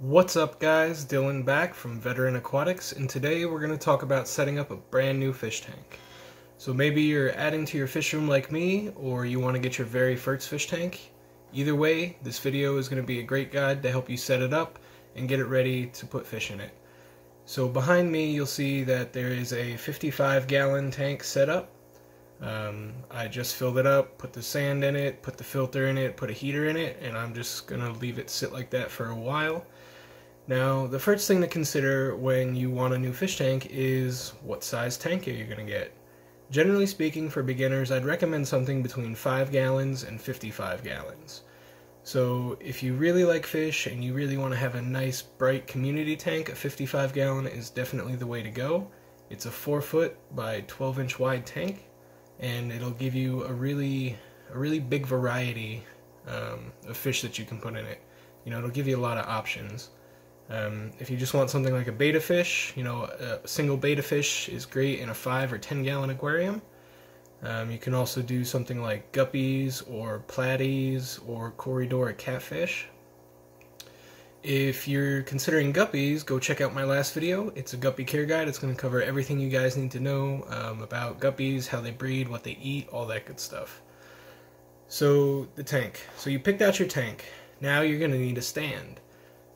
What's up guys, Dylan back from Veteran Aquatics, and today we're going to talk about setting up a brand new fish tank. So maybe you're adding to your fish room like me, or you want to get your very first fish tank. Either way, this video is going to be a great guide to help you set it up and get it ready to put fish in it. So behind me you'll see that there is a 55-gallon tank set up. I just filled it up, put the sand in it, put the filter in it, put a heater in it, and I'm just going to leave it sit like that for a while. Now, the first thing to consider when you want a new fish tank is what size tank are you going to get. Generally speaking, for beginners, I'd recommend something between 5 gallons and 55 gallons. So if you really like fish and you really want to have a nice bright community tank, a 55 gallon is definitely the way to go. It's a 4-foot by 12-inch wide tank, and it'll give you a really big variety of fish that you can put in it. You know, it'll give you a lot of options. If you just want something like a betta fish, you know, a single betta fish is great in a 5 or 10 gallon aquarium. You can also do something like guppies or platies or corridor catfish. If you're considering guppies, go check out my last video. It's a guppy care guide. It's going to cover everything you guys need to know about guppies, how they breed, what they eat, all that good stuff. So the tank. So you picked out your tank. Now you're going to need a stand.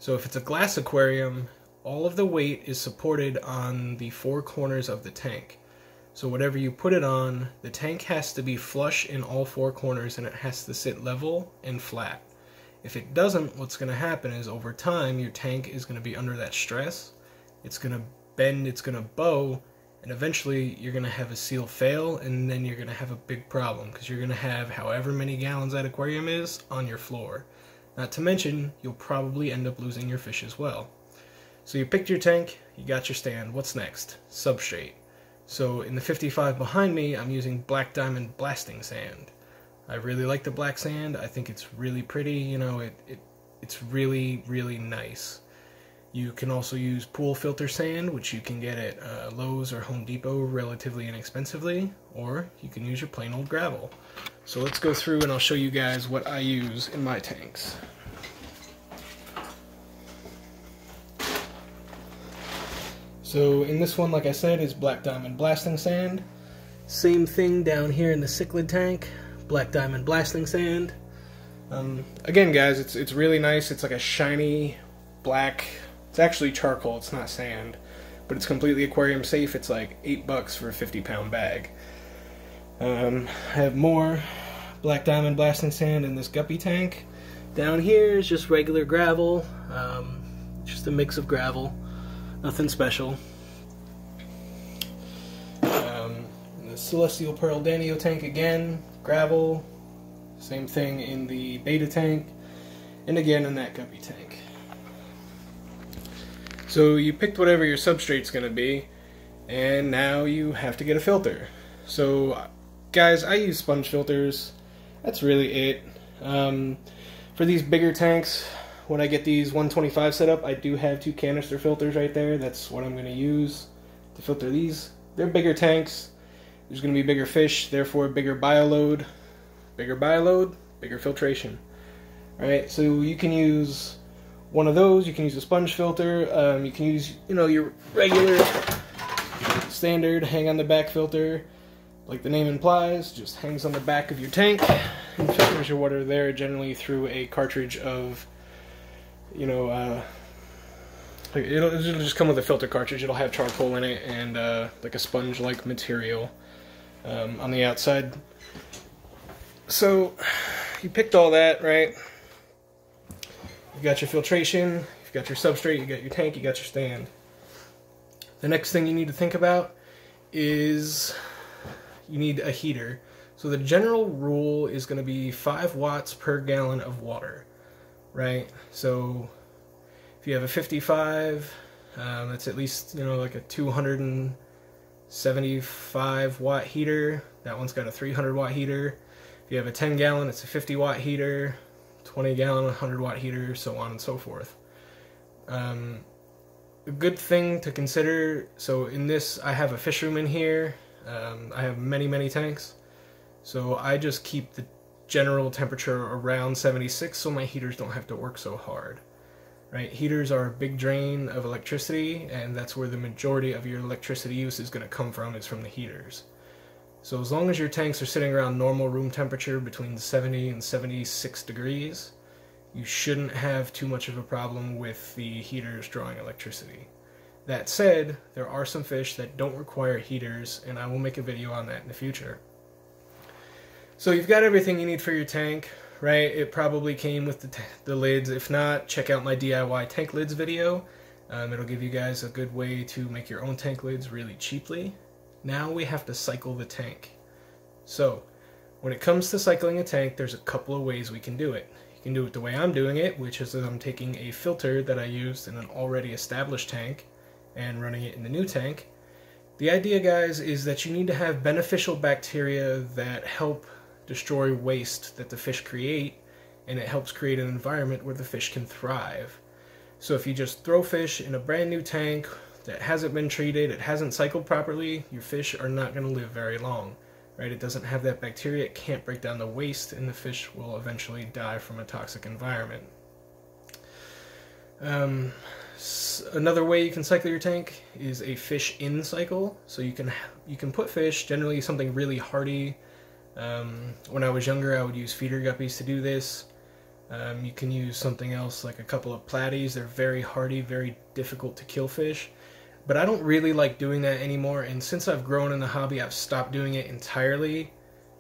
So if it's a glass aquarium, all of the weight is supported on the 4 corners of the tank. So whatever you put it on, the tank has to be flush in all 4 corners and it has to sit level and flat. If it doesn't, what's going to happen is over time your tank is going to be under that stress. It's going to bend, it's going to bow, and eventually you're going to have a seal fail, and then you're going to have a big problem because you're going to have however many gallons that aquarium is on your floor. Not to mention, you'll probably end up losing your fish as well. So you picked your tank, you got your stand. What's next? Substrate. So in the 55 behind me, I'm using black diamond blasting sand. I really like the black sand. I think it's really pretty. You know, it's really nice. You can also use pool filter sand, which you can get at Lowe's or Home Depot relatively inexpensively, or you can use your plain old gravel. So let's go through and I'll show you guys what I use in my tanks. So in this one, like I said, is black diamond blasting sand. Same thing down here in the cichlid tank, black diamond blasting sand. Again guys, it's really nice. It's like a shiny black, it's actually charcoal, it's not sand, but it's completely aquarium safe. It's like $8 for a 50-pound bag. I have more black diamond blasting sand in this guppy tank. Down here is just regular gravel, just a mix of gravel, nothing special. The Celestial Pearl Danio tank again, gravel, same thing in the betta tank, and again in that guppy tank. So you picked whatever your substrate's going to be, and now you have to get a filter. So guys, I use sponge filters. That's really it. For these bigger tanks, when I get these 125 set up, I do have 2 canister filters right there. That's what I'm going to use to filter these. They're bigger tanks. There's going to be bigger fish, therefore bigger bioload. Bigger bioload, bigger filtration. Alright, so you can use one of those. You can use a sponge filter. You can use, you know, your regular standard hang on the back filter. Like the name implies, just hangs on the back of your tank and filters your water there, generally through a cartridge of, you know, it'll just come with a filter cartridge. It'll have charcoal in it and like a sponge-like material on the outside. So you picked all that, right? You got your filtration, you've got your substrate, you got your tank, you got your stand. The next thing you need to think about is you need a heater. So the general rule is going to be 5 watts per gallon of water, right? So if you have a 55, that's at least, you know, like a 275 watt heater. That one's got a 300 watt heater. If you have a 10 gallon, it's a 50 watt heater, 20 gallon, 100 watt heater, so on and so forth. A good thing to consider, so in this, I have a fish room in here. I have many tanks, so I just keep the general temperature around 76 so my heaters don't have to work so hard. right? Heaters are a big drain of electricity, and that's where the majority of your electricity use is going to come from, is from the heaters. So as long as your tanks are sitting around normal room temperature between 70 and 76 degrees, you shouldn't have too much of a problem with the heaters drawing electricity. That said, there are some fish that don't require heaters, and I will make a video on that in the future. So you've got everything you need for your tank, right? It probably came with the lids. If not, check out my DIY tank lids video. It'll give you guys a good way to make your own tank lids really cheaply. Now we have to cycle the tank. So when it comes to cycling a tank, there's a couple of ways we can do it. You can do it the way I'm doing it, which is that I'm taking a filter that I used in an already established tank and running it in the new tank. The idea, guys, is that you need to have beneficial bacteria that help destroy waste that the fish create, and it helps create an environment where the fish can thrive. So if you just throw fish in a brand new tank that hasn't been treated, it hasn't cycled properly, your fish are not going to live very long, right? It doesn't have that bacteria, it can't break down the waste, and the fish will eventually die from a toxic environment. Another way you can cycle your tank is a fish in cycle. So you can put fish, generally something really hardy. When I was younger, I would use feeder guppies to do this. You can use something else like a couple of platies. They're very hardy, very difficult to kill fish. But I don't really like doing that anymore, and since I've grown in the hobby, I've stopped doing it entirely.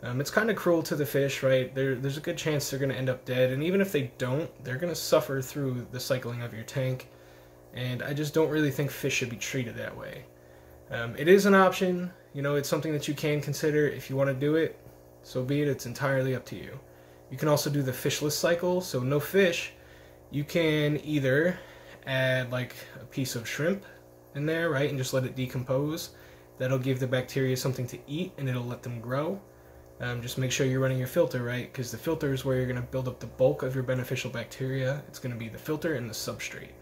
It's kind of cruel to the fish, right? There's a good chance they're going to end up dead, and even if they don't, they're going to suffer through the cycling of your tank. And I just don't really think fish should be treated that way. It is an option, you know, it's something that you can consider if you want to do it. So be it, it's entirely up to you. You can also do the fishless cycle, so no fish. You can either add like a piece of shrimp in there, right, and just let it decompose. That'll give the bacteria something to eat and it'll let them grow. Just make sure you're running your filter right, because the filter is where you're going to build up the bulk of your beneficial bacteria. It's going to be the filter and the substrate.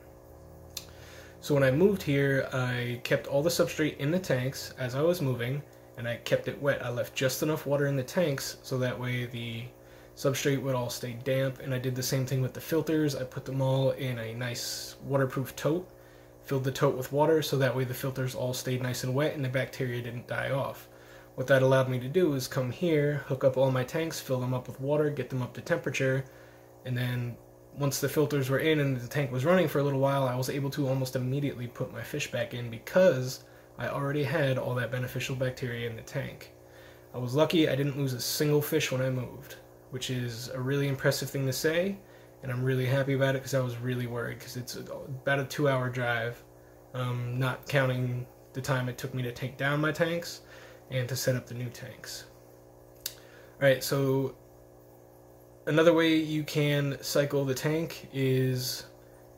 So when I moved here, I kept all the substrate in the tanks as I was moving, and I kept it wet. I left just enough water in the tanks so that way the substrate would all stay damp, and I did the same thing with the filters. I put them all in a nice waterproof tote, filled the tote with water so that way the filters all stayed nice and wet and the bacteria didn't die off. What that allowed me to do is come here, hook up all my tanks, fill them up with water, get them up to temperature, and then once the filters were in and the tank was running for a little while, I was able to almost immediately put my fish back in because I already had all that beneficial bacteria in the tank. I was lucky I didn't lose a single fish when I moved, which is a really impressive thing to say, and I'm really happy about it because I was really worried because it's about a 2-hour drive, not counting the time it took me to take down my tanks and to set up the new tanks. Alright, so another way you can cycle the tank is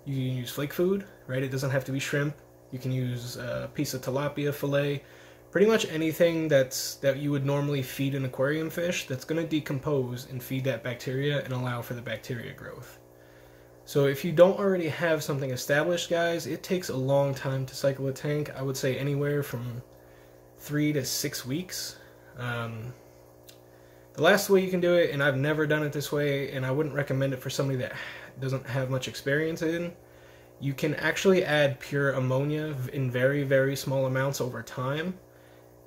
you can use flake food, right? It doesn't have to be shrimp. You can use a piece of tilapia fillet, pretty much anything that you would normally feed an aquarium fish that's going to decompose and feed that bacteria and allow for the bacteria growth. So if you don't already have something established, guys, it takes a long time to cycle a tank. I would say anywhere from 3 to 6 weeks. The last way you can do it, and I've never done it this way, and I wouldn't recommend it for somebody that doesn't have much experience in, you can actually add pure ammonia in very, very small amounts over time,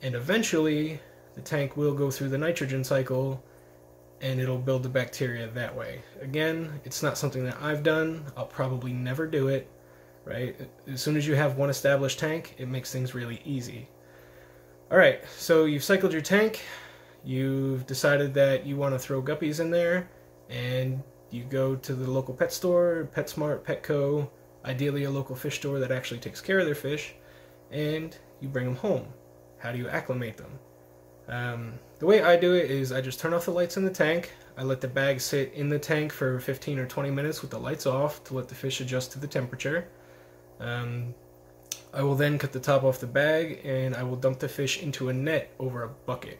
and eventually the tank will go through the nitrogen cycle and it'll build the bacteria that way. Again, it's not something that I've done. I'll probably never do it, right? As soon as you have one established tank, it makes things really easy. Alright, so you've cycled your tank. You've decided that you want to throw guppies in there, and you go to the local pet store, PetSmart, Petco, ideally a local fish store that actually takes care of their fish, and you bring them home. How do you acclimate them? The way I do it is I just turn off the lights in the tank. I let the bag sit in the tank for 15 or 20 minutes with the lights off to let the fish adjust to the temperature. I will then cut the top off the bag and I will dump the fish into a net over a bucket.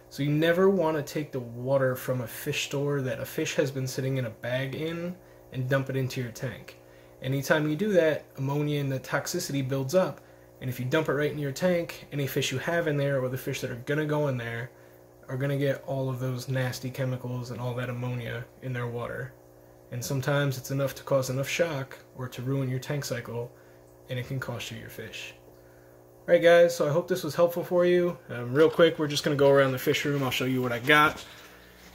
So you never want to take the water from a fish store that a fish has been sitting in a bag in and dump it into your tank. Anytime you do that, ammonia and the toxicity builds up, and if you dump it right in your tank, any fish you have in there or the fish that are going to go in there are going to get all of those nasty chemicals and all that ammonia in their water. and sometimes it's enough to cause enough shock or to ruin your tank cycle, and it can cost you your fish. Alright guys, so I hope this was helpful for you. Real quick, we're just going to go around the fish room. I'll show you what I got.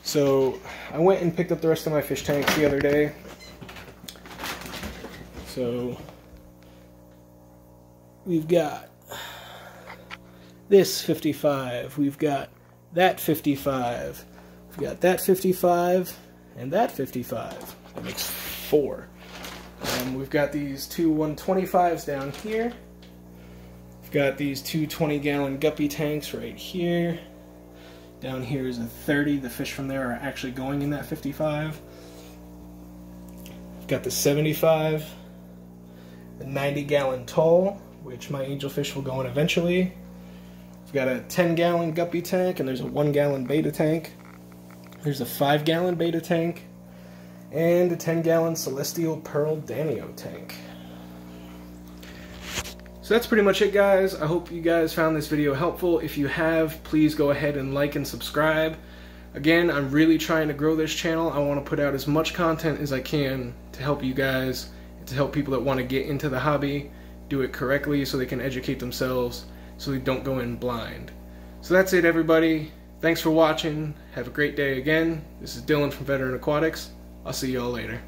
So I went and picked up the rest of my fish tanks the other day. So we've got this 55, we've got that 55, we've got that 55, and that 55. That makes 4. We've got these two 125s down here. We've got these two 20-gallon guppy tanks right here. Down here is a 30. The fish from there are actually going in that 55. We've got the 75, the 90-gallon tall, which my angelfish will go in eventually. We've got a 10-gallon guppy tank, and there's a 1-gallon beta tank. There's a 5-gallon beta tank, and a 10-gallon Celestial Pearl Danio tank. So that's pretty much it, guys. I hope you guys found this video helpful. If you have, please go ahead and like and subscribe. Again, I'm really trying to grow this channel. I want to put out as much content as I can to help you guys, to help people that want to get into the hobby, do it correctly so they can educate themselves, so they don't go in blind. So that's it, everybody. Thanks for watching. Have a great day again. This is Dylan from Veteran Aquatics. I'll see you all later.